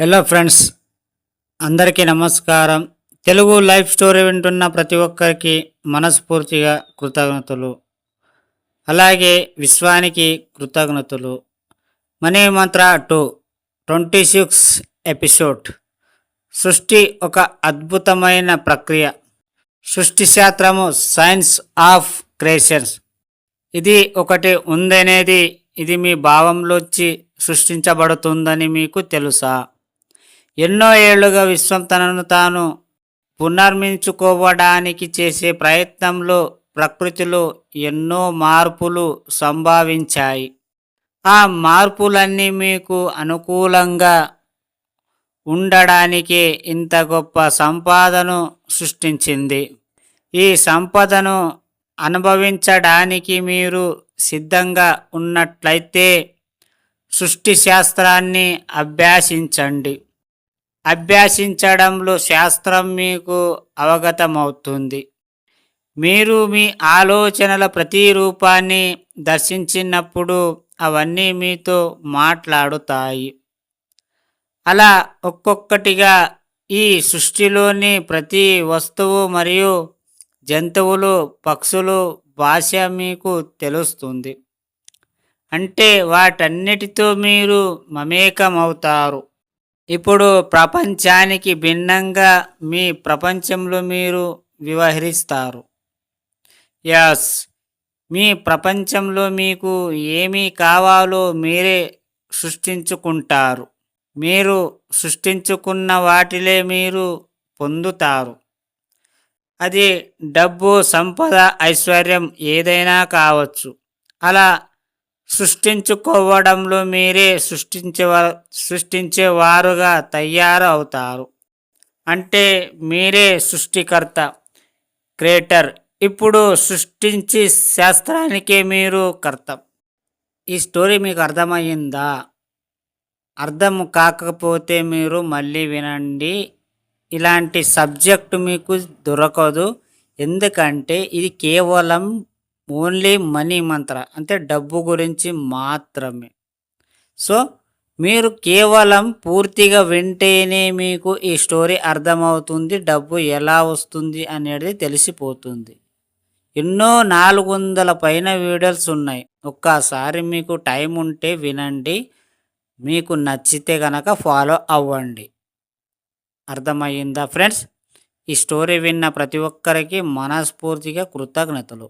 Hello friends, అందరికీ నమస్కారం. Telugu life story వింటున్న ప్రతి ఒక్కరికి మనస్ఫూర్తిగా కృతజ్ఞతలు. అలాగే విశ్వానికి కృతజ్ఞతలు. మనీ మంత్ర 2 26 ఎపిసోడ్. సృష్టి ఒక అద్భుతమైన ప్రక్రియ. సృష్టి శాస్త్రము, సైన్స్ ఆఫ్ క్రియేషన్స్. ఇది ఒకటి ఉందనేది, ఇది మీ భావంలోంచి సృష్టించబడుతుందని మీకు తెలుసా? ఎన్నో ఏళ్లుగా విశ్వం తనను తాను పునర్మించుకోవడానికి చేసే ప్రయత్నంలో ప్రకృతిలో ఎన్నో మార్పులు సంభవించాయి. ఆ మార్పులన్నీ మీకు అనుకూలంగా ఉండడానికే ఇంత గొప్ప సంపదను సృష్టించింది. ఈ సంపదను అనుభవించడానికి మీరు సిద్ధంగా ఉన్నట్లయితే సృష్టి శాస్త్రాన్ని అభ్యసించండి. అభ్యసించడంలో శాస్త్రం మీకు అవగతమవుతుంది. మీరు మీ ఆలోచనల ప్రతి రూపాన్ని దర్శించినప్పుడు అవన్నీ మీతో మాట్లాడుతాయి. అలా ఒక్కొక్కటిగా ఈ సృష్టిలోని ప్రతి వస్తువు మరియు జంతువులు, పక్షులు భాష మీకు తెలుస్తుంది. అంటే వాటన్నిటితో మీరు మమేకమవుతారు. ఇప్పుడు ప్రపంచానికి భిన్నంగా మీ ప్రపంచంలో మీరు వ్యవహరిస్తారు. యస్, మీ ప్రపంచంలో మీకు ఏమి కావాలో మీరే సృష్టించుకుంటారు. మీరు సృష్టించుకున్న వాటిలే మీరు పొందుతారు. అది డబ్బు, సంపద, ఐశ్వర్యం ఏదైనా కావచ్చు. అలా సృష్టించుకోవడంలో మీరే సృష్టించేవారుగా తయారు అవుతారు. అంటే మీరే సృష్టికర్త, క్రియేటర్. ఇప్పుడు సృష్టించి శాస్త్రానికే మీరు కర్త. ఈ స్టోరీ మీకు అర్థమయ్యిందా? అర్థం కాకపోతే మీరు మళ్ళీ వినండి. ఇలాంటి సబ్జెక్టు మీకు దొరకదు. ఎందుకంటే ఇది కేవలం ఓన్లీ మనీ మంత్ర, అంటే డబ్బు గురించి మాత్రమే. సో మీరు కేవలం పూర్తిగా వింటేనే మీకు ఈ స్టోరీ అర్థమవుతుంది. డబ్బు ఎలా వస్తుంది అనేది తెలిసిపోతుంది. ఎన్నో 400 పైన వీడియోస్ ఉన్నాయి. ఒక్కసారి మీకు టైం ఉంటే వినండి. మీకు నచ్చితే కనుక ఫాలో అవ్వండి. అర్థమయ్యిందా ఫ్రెండ్స్? ఈ స్టోరీ విన్న ప్రతి ఒక్కరికి మనస్ఫూర్తిగా కృతజ్ఞతలు.